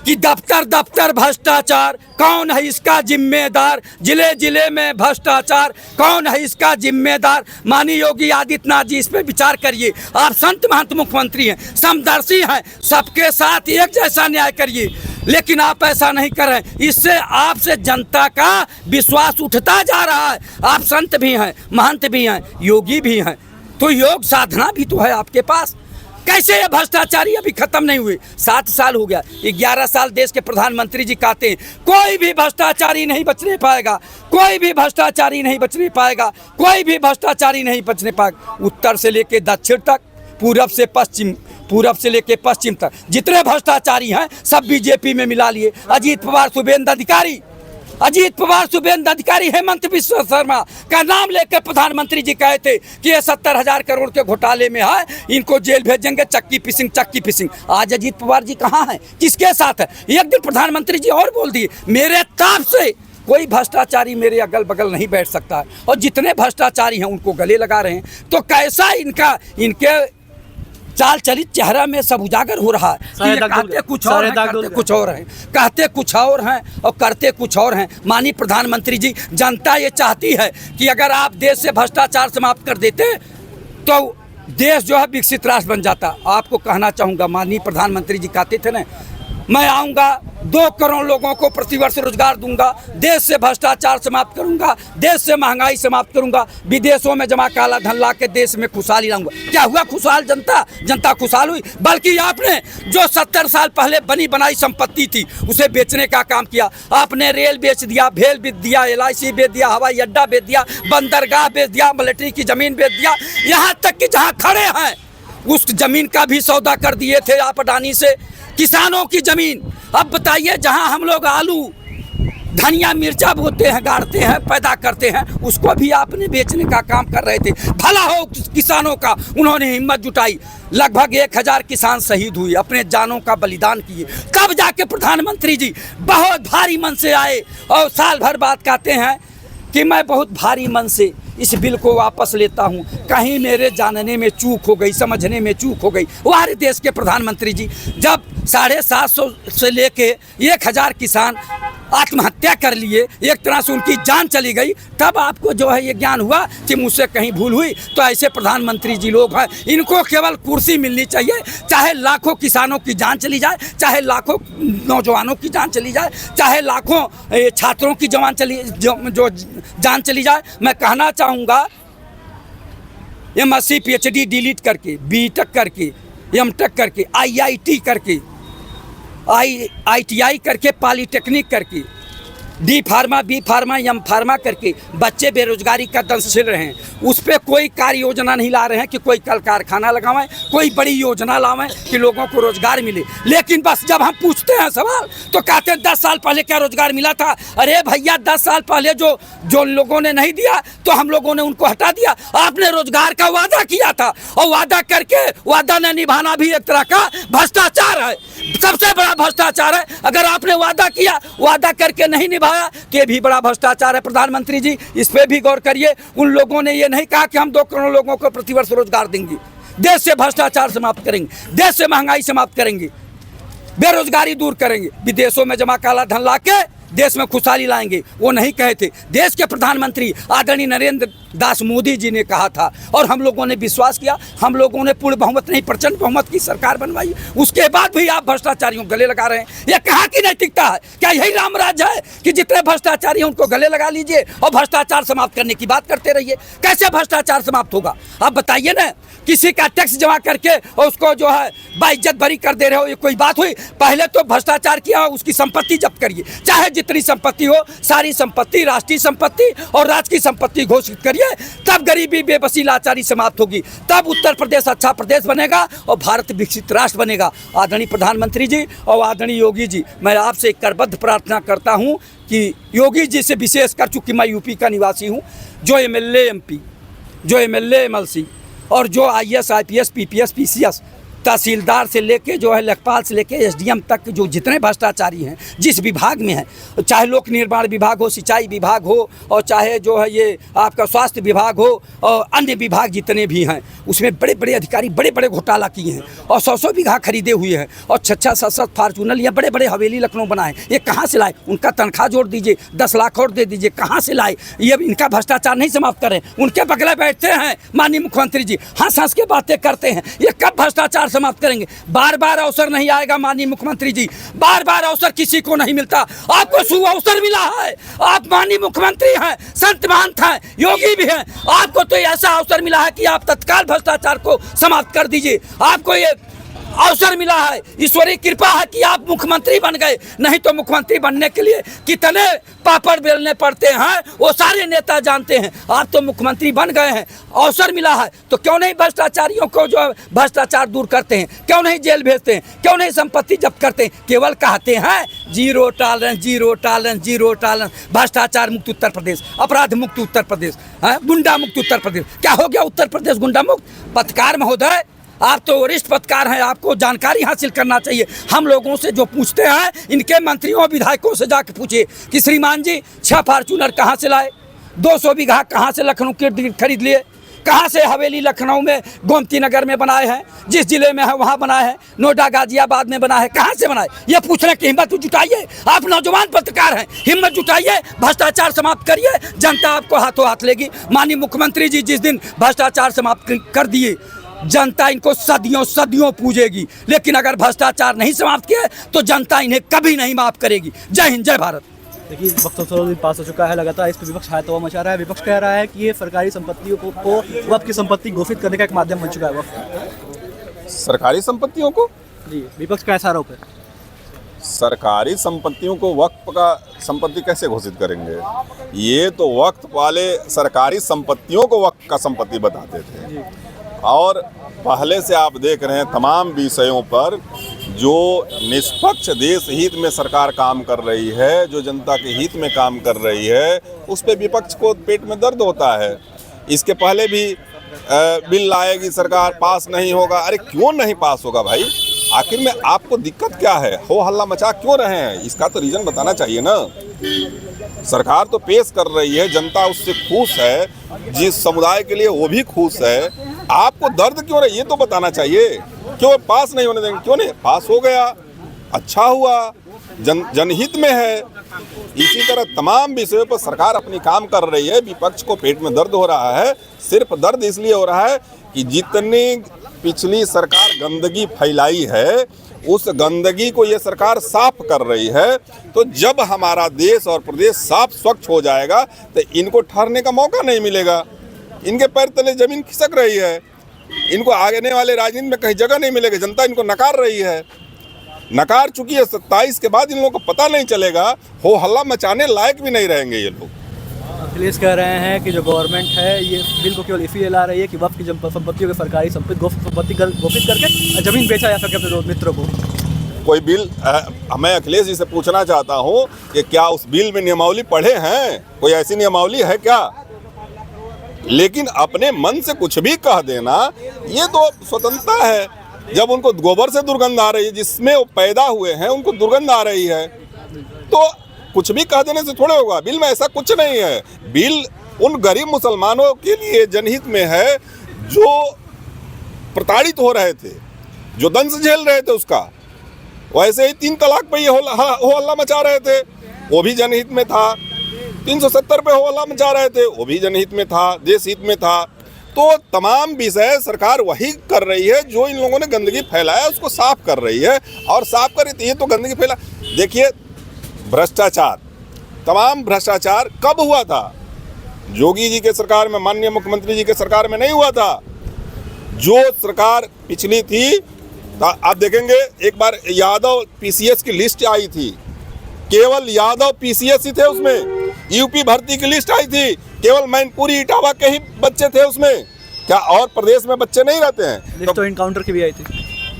S4: कि दफ्तर दफ्तर भ्रष्टाचार, कौन है इसका जिम्मेदार? जिले जिले में भ्रष्टाचार, कौन है इसका जिम्मेदार? माननीय योगी आदित्यनाथ जी इस पे विचार करिए। आप संत महंत मुख्यमंत्री हैं, समदर्शी हैं, सबके साथ एक जैसा न्याय करिए, लेकिन आप ऐसा नहीं कर रहे। इससे आपसे जनता का विश्वास उठता जा रहा है। आप संत भी हैं, महंत भी हैं, योगी भी हैं, तो योग साधना भी तो है आपके पास। कैसे ये भ्रष्टाचारी अभी खत्म नहीं हुए? 7 साल हो गया, 11 साल देश के प्रधानमंत्री जी कहते हैं कोई भी भ्रष्टाचारी नहीं बचने पाएगा, कोई भी भ्रष्टाचारी नहीं बचने पाएगा, कोई भी भ्रष्टाचारी नहीं बचने पाएगा। उत्तर से लेके दक्षिण तक, पूरब से पश्चिम, पूरब से लेके पश्चिम तक जितने भ्रष्टाचारी हैं सब बीजेपी में मिला लिए। अजीत पवार, शुभेंदु अधिकारी, हेमंत बिश्व शर्मा का नाम लेकर प्रधानमंत्री जी कहे थे कि ये 70,000 करोड़ के घोटाले में है, इनको जेल भेजेंगे, चक्की पिसिंग। आज अजीत पवार जी कहाँ हैं? किसके साथ है? एक दिन प्रधानमंत्री जी और बोल दिए, मेरे ताप से कोई भ्रष्टाचारी मेरे अगल बगल नहीं बैठ सकता है। और जितने भ्रष्टाचारी हैं उनको गले लगा रहे हैं। तो कैसा इनके चाल चलित चेहरा में सब उजागर हो रहा है कि ये कहते कुछ और हैं, करते कुछ और हैं, कहते कुछ और हैं और करते कुछ और हैं। माननीय प्रधानमंत्री जी, जनता ये चाहती है कि अगर आप देश से भ्रष्टाचार समाप्त कर देते तो देश जो है विकसित राष्ट्र बन जाता। आपको कहना चाहूँगा, माननीय प्रधानमंत्री जी कहते थे ना, मैं आऊँगा 2 करोड़ लोगों को प्रतिवर्ष रोजगार दूंगा, देश से भ्रष्टाचार समाप्त करूंगा, देश से महंगाई समाप्त करूंगा, विदेशों में जमा काला धन ला के देश में खुशहाली लाऊंगा। क्या हुआ? खुशहाल जनता खुशहाल हुई? बल्कि आपने जो 70 साल पहले बनी बनाई संपत्ति थी उसे बेचने का काम किया। आपने रेल बेच दिया, भेल बेच दिया, LIC बेच दिया, हवाई अड्डा बेच दिया, बंदरगाह बेच दिया, मिलिट्री की जमीन बेच दिया, यहाँ तक कि जहाँ खड़े हैं उस जमीन का भी सौदा कर दिए थे आप अडानी से। किसानों की जमीन, अब बताइए, जहां हम लोग आलू, धनिया, मिर्चा बोते हैं, गाड़ते हैं, पैदा करते हैं, उसको भी आपने बेचने का काम कर रहे थे। भला हो किसानों का, उन्होंने हिम्मत जुटाई, लगभग 1000 किसान शहीद हुए, अपने जानों का बलिदान किए। तब जाके प्रधानमंत्री जी बहुत भारी मन से आए और साल भर बाद कहते हैं कि मैं बहुत भारी मन से इस बिल को वापस लेता हूं, कहीं मेरे जानने में चूक हो गई, समझने में चूक हो गई। हमारे देश के प्रधानमंत्री जी, जब 750 से लेके 1000 किसान आत्महत्या कर लिए, एक तरह से उनकी जान चली गई, तब आपको जो है ये ज्ञान हुआ कि मुझसे कहीं भूल हुई। तो ऐसे प्रधानमंत्री जी लोग हैं, इनको केवल कुर्सी मिलनी चाहिए, चाहे लाखों किसानों की जान चली जाए, चाहे लाखों नौजवानों की जान चली जाए, चाहे लाखों छात्रों की जो जान चली जाए। मैं कहना चाहूँगा, MSc PhD डिलीट करके, BTech करके, MTech करके, IIT करके, ITI करके, पॉलीटेक्निक करके, D pharma, B pharma, M pharma करके बच्चे बेरोजगारी का दंश झेल रहे हैं। उस पर कोई कार्य योजना नहीं ला रहे हैं कि कोई कल कारखाना लगावें, कोई बड़ी योजना लावें कि लोगों को रोजगार मिले। लेकिन बस जब हम पूछते हैं सवाल तो कहते हैं 10 साल पहले क्या रोजगार मिला था? अरे भैया, 10 साल पहले जो लोगों ने नहीं दिया तो हम लोगों ने उनको हटा दिया। आपने रोजगार का वादा किया था और वादा करके वादा न निभाना भी एक तरह का भ्रष्टाचार है, सबसे बड़ा भ्रष्टाचार है। अगर आपने वादा किया, वादा करके नहीं निभाया, तो ये भी बड़ा भ्रष्टाचार है। प्रधानमंत्री जी, इस पे भी गौर करिए। उन लोगों ने ये नहीं कहा कि हम 2 करोड़ लोगों को प्रतिवर्ष रोजगार देंगे, देश से भ्रष्टाचार समाप्त करेंगे, देश से महंगाई समाप्त करेंगे, बेरोजगारी दूर करेंगे, विदेशों में जमा काला धन ला के देश में खुशहाली लाएंगे। वो नहीं कहे थे। देश के प्रधानमंत्री आदरणीय नरेंद्र दास मोदी जी ने कहा था और हम लोगों ने विश्वास किया। हम लोगों ने पूर्ण बहुमत नहीं, प्रचंड बहुमत की सरकार बनवाई। उसके बाद भी आप भ्रष्टाचारियों को गले लगा रहे हैं। ये कहाँ की नैतिकता है? क्या यही राम राज्य है कि जितने भ्रष्टाचारी हैं उनको गले लगा लीजिए और भ्रष्टाचार समाप्त करने की बात करते रहिए? कैसे भ्रष्टाचार समाप्त होगा? आप बताइए ना। किसी का टैक्स जमा करके और उसको जो है बाइज्जत भरी कर दे रहे हो, ये कोई बात हुई? पहले तो भ्रष्टाचार किया, उसकी संपत्ति जब्त करिए, चाहे जितनी संपत्ति हो, सारी संपत्ति राष्ट्रीय संपत्ति और राज्य की संपत्ति घोषित करिए। तब गरीबी, बेबसी, लाचारी समाप्त होगी। तब उत्तर प्रदेश अच्छा प्रदेश बनेगा और भारत विकसित राष्ट्र बनेगा। आदरणीय प्रधानमंत्री जी और आदरणीय योगी जी, मैं आपसे करबद्ध प्रार्थना करता हूँ कि योगी जी से विशेष कर, चूँकि मैं यूपी का निवासी हूँ, जो एमएलए एमपी, जो एमएलए एमएलसी और जो आईएएस आईपीएस पीपीएस पीसीएस, तहसीलदार से लेके जो है लेखपाल से लेके एसडीएम तक जो जितने भ्रष्टाचारी हैं जिस विभाग में हैं, चाहे लोक निर्माण विभाग हो, सिंचाई विभाग हो और चाहे जो है ये आपका स्वास्थ्य विभाग हो और अन्य विभाग जितने भी हैं, उसमें बड़े बड़े अधिकारी बड़े बड़े घोटाला किए हैं और 100 बीघा खरीदे हुए हैं और 6-7 फॉर्चूनर या बड़े बड़े हवेली लखनऊ बनाए। ये कहाँ से लाए? उनका तनख्वाह जोड़ दीजिए, 10 लाख और दे दीजिए, कहाँ से लाए? ये इनका भ्रष्टाचार नहीं समाप्त करें। उनके बगले बैठते हैं माननीय मुख्यमंत्री जी, हंस हंस के बातें करते हैं। ये कब भ्रष्टाचार समाप्त करेंगे? बार बार अवसर नहीं आएगा माननीय मुख्यमंत्री जी, बार बार अवसर किसी को नहीं मिलता। आपको शुभ अवसर मिला है, आप माननीय मुख्यमंत्री हैं, संत महंत हैं, योगी भी हैं। आपको तो ऐसा अवसर मिला है कि आप तत्काल भ्रष्टाचार को समाप्त कर दीजिए। आपको ये अवसर मिला है, ईश्वरीय कृपा है कि आप मुख्यमंत्री बन गए। नहीं तो मुख्यमंत्री बनने के लिए कितने पापड़ बेलने पड़ते हैं वो सारे नेता जानते हैं। आप तो मुख्यमंत्री बन गए हैं, अवसर मिला है, तो क्यों नहीं भ्रष्टाचारियों को जो भ्रष्टाचार दूर करते हैं? क्यों नहीं जेल भेजते हैं? क्यों नहीं संपत्ति जब्त करते हैं? केवल कहते हैं zero tolerance, zero tolerance, zero tolerance. भ्रष्टाचार मुक्त उत्तर प्रदेश, अपराध मुक्त उत्तर प्रदेश, गुंडा मुक्त उत्तर प्रदेश। क्या हो गया उत्तर प्रदेश गुंडा मुक्त? पत्रकार महोदय, आप तो वरिष्ठ पत्रकार हैं, आपको जानकारी हासिल करना चाहिए। हम लोगों से जो पूछते हैं, इनके मंत्रियों विधायकों से जाके पूछिए कि श्रीमान जी 6 फॉर्चूनर कहाँ से लाए, 200 बीघा कहाँ से लखनऊ के खरीद लिए, कहाँ से हवेली लखनऊ में गोमती नगर में बनाए हैं, जिस जिले में है वहाँ बनाए हैं, नोएडा गाजियाबाद में बनाए हैं, कहाँ से बनाए? ये पूछने की हिम्मत जुटाइए। आप नौजवान पत्रकार हैं, हिम्मत जुटाइए, भ्रष्टाचार समाप्त करिए, जनता आपको हाथों हाथ लेगी। माननीय मुख्यमंत्री जी जिस दिन भ्रष्टाचार समाप्त कर दिए, जनता इनको सदियों सदियों पूजेगी। लेकिन अगर भ्रष्टाचार नहीं समाप्त किया तो जनता इन्हें कभी नहीं माफ करेगी। जय हिंद, जय भारत।
S6: देखिए, वक्त तो पास हो चुका है, लगातार इस पर विपक्ष हाथों मचा रहा है। विपक्ष कह रहा है कि ये सरकारी संपत्तियों को वक्फ की संपत्ति घोषित करने का एक माध्यम बन चुका है वक्फ।
S9: सरकारी संपत्तियों को
S6: जी, विपक्ष का ऐसा आरोप है।
S9: सरकारी संपत्तियों को वक्फ का संपत्ति कैसे घोषित करेंगे? ये तो वक्फ वाले सरकारी संपत्तियों को वक्फ का संपत्ति बताते थे। और पहले से आप देख रहे हैं तमाम विषयों पर जो निष्पक्ष देश हित में सरकार काम कर रही है, जो जनता के हित में काम कर रही है, उस पे विपक्ष को पेट में दर्द होता है। इसके पहले भी बिल लाएगी सरकार, पास नहीं होगा। अरे क्यों नहीं पास होगा भाई? आखिर में आपको दिक्कत क्या है? हो हल्ला मचा क्यों रहे हैं? इसका तो रीज़न बताना चाहिए ना। सरकार तो पेश कर रही है, जनता उससे खुश है, जिस समुदाय के लिए वो भी खुश है। आपको दर्द क्यों है ये तो बताना चाहिए। क्यों पास नहीं होने देंगे? क्यों नहीं? पास हो गया, अच्छा हुआ, जनहित में है। इसी तरह तमाम विषयों पर सरकार अपनी काम कर रही है। विपक्ष को पेट में दर्द हो रहा है। सिर्फ दर्द इसलिए हो रहा है कि जितनी पिछली सरकार गंदगी फैलाई है, उस गंदगी को ये सरकार साफ कर रही है। तो जब हमारा देश और प्रदेश साफ स्वच्छ हो जाएगा तो इनको ठहरने का मौका नहीं मिलेगा। इनके पैर तले जमीन खिसक रही है, इनको आने वाले राजनीति में कहीं जगह नहीं मिलेगी। जनता इनको नकार रही है, नकार चुकी है। 27 के बाद इन लोगों को पता नहीं चलेगा, हो हल्ला मचाने लायक भी नहीं रहेंगे ये लोग।
S6: अखिलेश कह रहे हैं कि जो गवर्नमेंट है ये बिल को केवल इसलिए ला रही है कि वक्फ की संपत्तियों के सरकारी संपत्ति घोषित करके जमीन बेचा जा सके अपने मित्रों को।
S9: कोई बिल मैं अखिलेश जी से पूछना चाहता हूँ कि क्या उस बिल में नियमावली पढ़े हैं? कोई ऐसी नियमावली है क्या? लेकिन अपने मन से कुछ भी कह देना ये तो स्वतंत्रता है। जब उनको गोबर से दुर्गंध आ रही है, जिसमें वो पैदा हुए हैं उनको दुर्गंध आ रही है, तो कुछ भी कह देने से थोड़े होगा। बिल में ऐसा कुछ नहीं है। बिल उन गरीब मुसलमानों के लिए जनहित में है जो प्रताड़ित हो रहे थे, जो दंश झेल रहे थे उसका। वैसे ही 3 तलाक पे ये हो हल्ला मचा रहे थे, वो भी जनहित में था। 370 पे हल्ला मचा रहे थे, वो भी जनहित में था, देश हित में था। तो तमाम विषय सरकार वही कर रही है जो इन लोगों ने गंदगी फैलाया उसको साफ कर रही है, और साफ कर रही थी। ये तो गंदगी फैला, देखिए भ्रष्टाचार, तमाम भ्रष्टाचार कब हुआ था? योगी जी के सरकार में, माननीय मुख्यमंत्री जी के सरकार में नहीं हुआ था। जो सरकार पिछली थी, आप देखेंगे एक बार यादव पीसीएस की लिस्ट आई थी, केवल यादव पीसीएस ही थे उसमें। यूपी भर्ती की लिस्ट आई थी, केवल मैनपुरी इटावा के ही बच्चे थे उसमें। क्या और प्रदेश में बच्चे नहीं रहते हैं?
S6: लिस्ट तो इनकाउंटर की भी आई थी।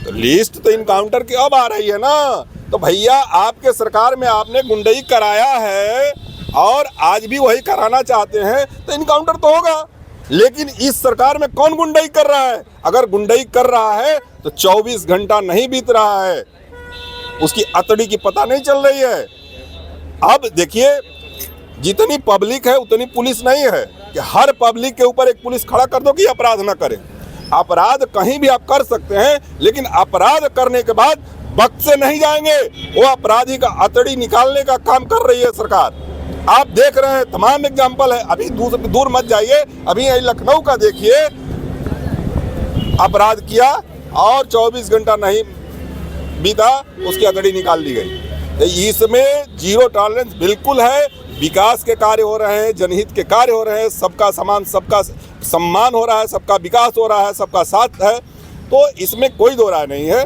S9: तो लिस्ट तो इनकाउंटर की अब आ रही है ना। तो भैया आपके सरकार में आपने गुंडई कराया है और आज भी वही कराना चाहते हैं, तो इनकाउंटर तो होगा। लेकिन इस सरकार में कौन गुंडई कर रहा है? अगर गुंडई कर रहा है तो 24 घंटा नहीं बीत रहा है, उसकी अतड़ी की पता नहीं चल रही है। अब देखिए, जितनी पब्लिक है उतनी पुलिस नहीं है कि हर पब्लिक के ऊपर एक पुलिस खड़ा कर दो कि अपराध ना करें। अपराध कहीं भी आप कर सकते हैं, लेकिन अपराध करने के बाद वक्त से नहीं जाएंगे। वो अपराधी का अतड़ी निकालने का काम कर रही है सरकार। आप देख रहे हैं, तमाम एग्जाम्पल है। अभी दूर मत जाइए, अभी यही लखनऊ का देखिए, अपराध किया और 24 घंटा नहीं बीता, उसकी अतड़ी निकाल दी गई। तो इसमें जीरो टॉलरेंस बिल्कुल है। विकास के कार्य हो रहे हैं, जनहित के कार्य हो रहे हैं, सबका सबका सम्मान हो रहा है, सबका विकास हो रहा है, सबका साथ है। तो इसमें कोई दो राय नहीं है।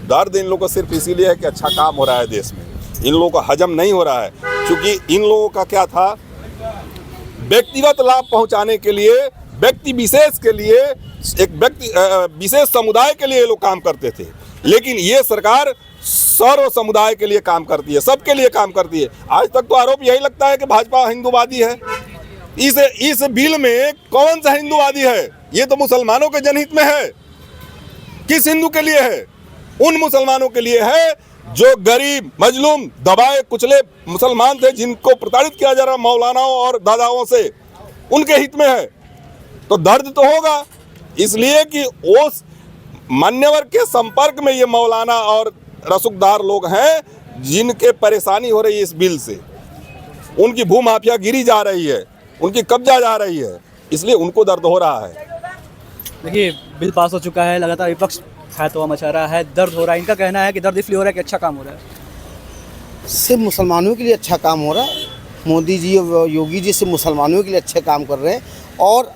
S9: दर्द इन लोगों को सिर्फ इसीलिए है कि अच्छा काम हो रहा है देश में, इन लोगों को हजम नहीं हो रहा है। क्योंकि इन लोगों का क्या था, व्यक्तिगत लाभ पहुंचाने के लिए, व्यक्ति विशेष के लिए, एक व्यक्ति विशेष समुदाय के लिए लोग काम करते थे। लेकिन ये सरकार सर्व समुदाय के लिए काम करती है, सबके लिए काम करती है। आज तक तो आरोप यही लगता है कि भाजपा हिंदूवादी है। इस बिल में कौन सा हिंदूवादी है? ये तो मुसलमानों के जनहित में है। किस हिंदू के लिए है? उन मुसलमानों के लिए है जो गरीब, मजलूम, दबाए कुचले मुसलमान थे, जिनको प्रताड़ित किया जा रहा मौलानाओं और दादाओं से, उनके हित में है। तो दर्द तो होगा, इसलिए कि उस मान्यवर के संपर्क में ये मौलाना और रसूखदार लोग हैं जिनके परेशानी हो रही है इस बिल से। उनकी भूमाफिया गिरी जा रही है, उनकी कब्जा जा रही है, इसलिए उनको दर्द हो रहा है।
S6: देखिए, बिल पास हो चुका है, लगातार विपक्ष तो मचा रहा है, दर्द हो रहा है। इनका कहना है कि दर्द इसलिए हो रहा है कि अच्छा काम हो रहा है।
S5: सिर्फ मुसलमानों के लिए अच्छा काम हो रहा है। मोदी जी और योगी जी सिर्फ मुसलमानों के लिए अच्छे काम कर रहे हैं। और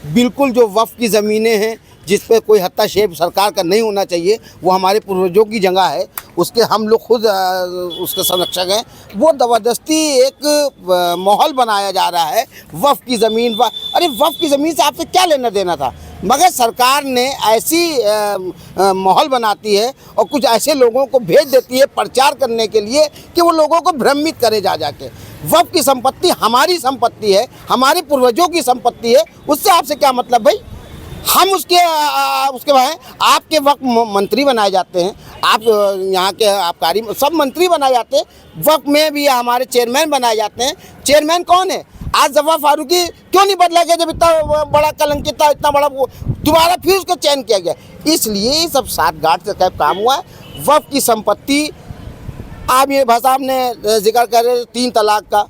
S5: बिल्कुल जो वक्फ की ज़मीनें हैं जिस पे कोई हस्तक्षेप सरकार का नहीं होना चाहिए, वो हमारे पूर्वजों की जगह है, उसके हम लोग खुद उसके संरक्षक हैं। वो ज़बरदस्ती एक माहौल बनाया जा रहा है वक्फ की ज़मीन। अरे वक्फ की ज़मीन से आपसे क्या लेना देना था? मगर सरकार ने ऐसी माहौल बनाती है और कुछ ऐसे लोगों को भेज देती है प्रचार करने के लिए कि वो लोगों को भ्रमित करे जाके। वक्फ की संपत्ति हमारी संपत्ति है, हमारे पूर्वजों की संपत्ति है, उससे आपसे क्या मतलब भाई? हम उसके बाद आपके वक्त मंत्री बनाए जाते हैं, आप यहाँ के आबकारी सब मंत्री बनाए जाते हैं, वक्त में भी हमारे चेयरमैन बनाए जाते हैं। चेयरमैन कौन है? आज जफर फारूकी क्यों नहीं बदला गया जब इतना बड़ा कलंकित था, इतना बड़ा, दोबारा फिर उसका चयन किया गया? इसलिए सब साठगांठ से काम हुआ है। वक्त की संपत्ति, आप ये भाई साहब ने जिक्र कर रहे 3 तलाक का,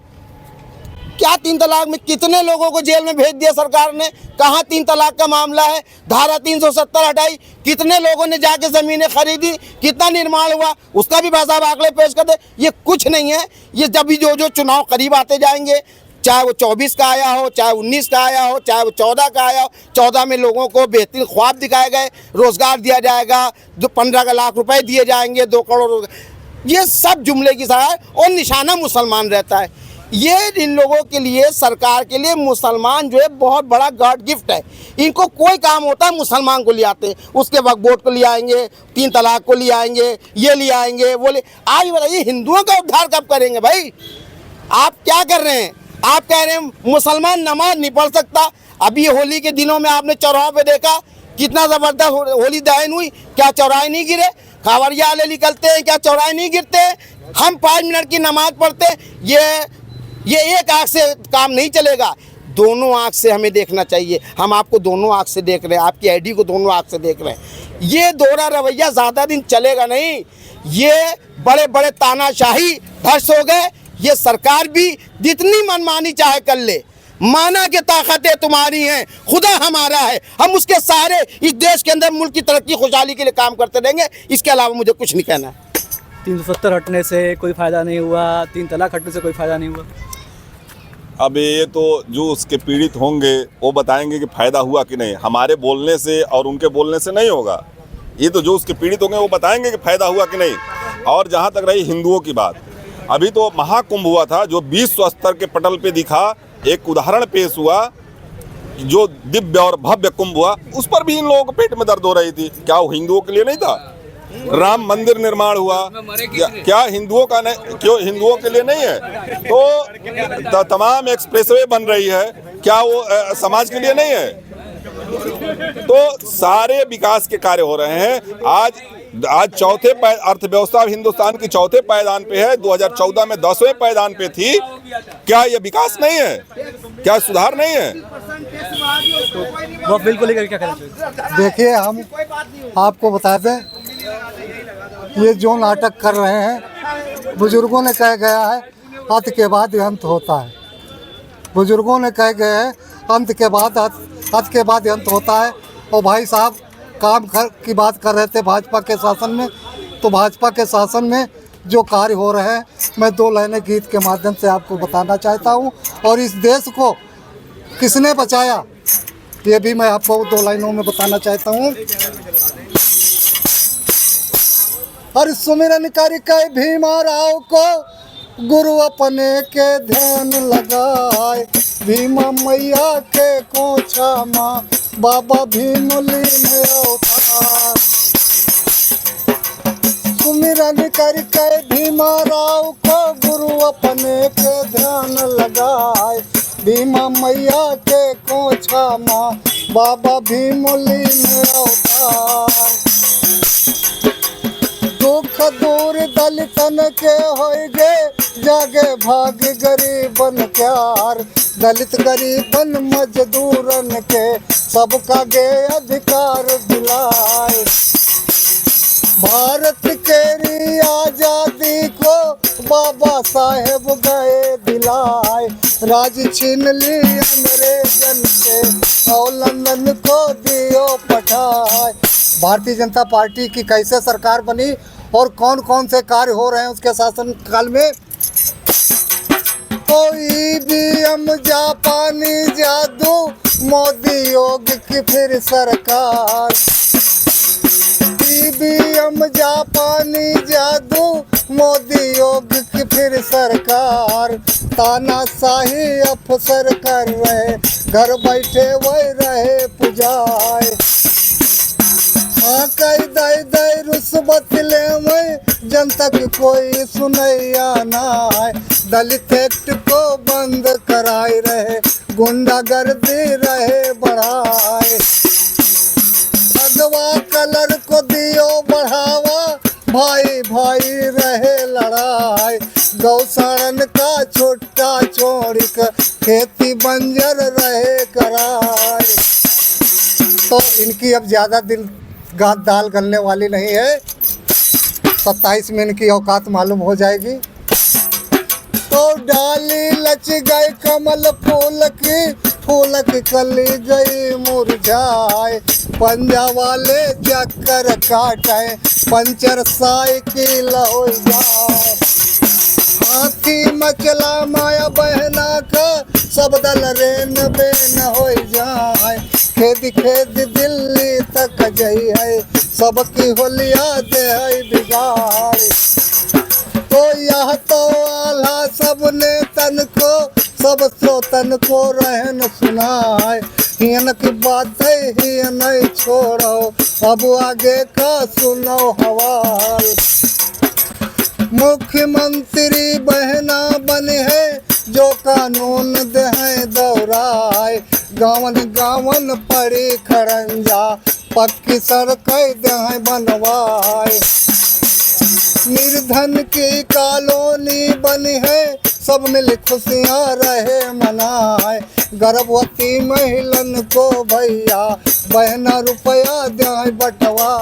S5: क्या 3 तलाक में कितने लोगों को जेल में भेज दिया सरकार ने? कहाँ 3 तलाक का मामला है? धारा 370 हटाई, कितने लोगों ने जाके ज़मीनें खरीदी, कितना निर्माण हुआ, उसका भी भाई साहब आंकड़े पेश कर दे। ये कुछ नहीं है। ये जब भी जो चुनाव करीब आते जाएंगे, चाहे वो 24 का आया हो, चाहे 19 का आया हो, चाहे वो 14 का आया हो, 14 में लोगों को बेहतरीन ख्वाब दिखाए गए, रोज़गार दिया जाएगा, जो 15 लाख रुपए दिए जाएंगे, 2 करोड़, ये सब जुमले की सहाय और निशाना मुसलमान रहता है। ये इन लोगों के लिए, सरकार के लिए मुसलमान जो है बहुत बड़ा गॉड गिफ्ट है। इनको कोई काम होता है मुसलमान को ले आते हैं, उसके वक्त बोर्ड को ले आएंगे, 3 तलाक को ले आएंगे, ये ले आएंगे, वो ले। आज बताइए हिंदुओं का उद्धार कब करेंगे भाई? आप क्या कर रहे हैं? आप कह रहे हैं मुसलमान नमाज नहीं पढ़ सकता। अभी होली के दिनों में आपने चौराहों पे देखा कितना ज़बरदस्त होली दहन हुई, क्या चौराहे नहीं गिरे? खावड़िया वाले निकलते हैं, क्या चौराहे नहीं गिरते? हम 5 मिनट की नमाज पढ़ते, ये एक आँख से काम नहीं चलेगा, दोनों आँख से हमें देखना चाहिए। हम आपको दोनों आँख से देख रहे हैं, आपकी आईडी को दोनों आँख से देख रहे हैं। ये दोहरा रवैया ज़्यादा दिन चलेगा नहीं। ये बड़े बड़े तानाशाही ध्वस्त हो गए, ये सरकार भी जितनी मनमानी चाहे कर ले, माना कि ताकतें तुम्हारी हैं, खुदा हमारा है, हम उसके सहारे इस देश के अंदर मुल्क की तरक्की खुशहाली के लिए काम करते रहेंगे। इसके अलावा मुझे कुछ नहीं कहना है।
S6: 370 हटने से कोई फ़ायदा नहीं हुआ, 3 तलाक हटने से कोई फ़ायदा नहीं हुआ।
S9: अब ये तो जो उसके पीड़ित होंगे वो बताएंगे कि फ़ायदा हुआ कि नहीं। हमारे बोलने से और उनके बोलने से नहीं होगा। ये तो जो उसके पीड़ित होंगे वो बताएंगे कि फ़ायदा हुआ कि नहीं। और जहाँ तक रही हिंदुओं की बात, अभी तो महाकुंभ हुआ था जो विश्व स्तर के पटल पे दिखा, एक उदाहरण पेश हुआ, जो दिव्य और भव्य कुंभ हुआ, उस पर भी इन लोगों को पेट में दर्द हो रही थी। क्या वो हिंदुओं के लिए नहीं था? राम मंदिर निर्माण हुआ, क्या हिंदुओं का नहीं, क्यों हिंदुओं के लिए नहीं है? तो तमाम एक्सप्रेसवे बन रही है, क्या वो समाज के लिए नहीं है? तो सारे विकास के कार्य हो रहे हैं। आज चौथे अर्थव्यवस्था हिंदुस्तान की चौथे पायदान पे है, 2014 में 10वें पायदान पे थी। क्या ये विकास नहीं है? क्या सुधार नहीं है?
S6: वो बिल्कुल लेकर क्या करें?
S10: देखिए, हम आपको बता दें, ये जो नाटक कर रहे हैं, बुजुर्गों ने कह गया है अंत के बाद अंत होता है। बुजुर्गों ने कह गए हैं अंत के बाद अंत होता है। और भाई साहब काम की बात कर रहे थे भाजपा के शासन में, तो भाजपा के शासन में जो कार्य हो रहे हैं, मैं 2 लाइनें गीत के माध्यम से आपको बताना चाहता हूँ। और इस देश को किसने बचाया, ये भी मैं आपको 2 लाइनों में बताना चाहता हूँ। हर सुमिरन करके भीमा राव को गुरु अपने के ध्यान लगाए। भीमा मैया के कोछा माँ बाबा भीमली में अवतार। सुमिरन करके भीमा राव को गुरु अपने के ध्यान लगाए। भीमा मैया के कोछा माँ बाबा भीमली में अवतार। दुख दूर दलितन के होइगे, जागे भाग गरीबन क्यार। दलित गरीबन मजदूरन के सबका गे अधिकार दिलाए। भारत के आजादी को बाबा साहेब गए दिलाए। राज छीन ली अंग्रेजन से और लंदन को दियो पठाए। भारतीय जनता पार्टी की कैसे सरकार बनी और कौन कौन से कार्य हो रहे हैं उसके शासन काल में? ईवीएम जापानी जादू, मोदी योगी की फिर सरकार। ईवीएम जापानी जादू, मोदी योगी की फिर सरकार। तानाशाही अफसर कर रहे, घर बैठे वही रहे पुजाए। हाँ कई दई दई रुस्बत ले मैं, जनता की कोई सुनैया ना है। दलित एक्ट को बंद कराए रहे, गुंडागर्दी रहे बढ़ाए। भगवा कलर को दियो बढ़ावा, भाई भाई रहे लड़ाई। गौशालन का छोटा छोड़ कर खेती बंजर रहे कराए। तो इनकी अब ज़्यादा दिन गात दाल गलने वाली नहीं है। 27 में इनकी औकात मालूम हो जाएगी। तो डाली लच गई कमल फूल की कली गई मुरझाए। पंजा वाले चक्कर काटे, पंचर साइकिल हो जाए। हाथी मचला माया बहना का, सब दल रेन बेन हो जाए। खेद दिल्ली तक गई है, सबकी होलिया दे है बिगाड़। तो यह तो आला सबने तन को, सब श्रोतन को रहन सुनाए। हियन की बात है हियन नहीं छोड़ो, अब आगे का सुनो हवाल। मुख्यमंत्री बहना बने है, जो कानून दे है दोहराए। गावन गावन पड़ी खरंजा, पक्की सड़क दे है बनवाए। निर्धन की कॉलोनी बनी है, सब मिल खुशियाँ रहे मनाए। गर्भवती महिलन को भैया बहना रुपया दे बटवा।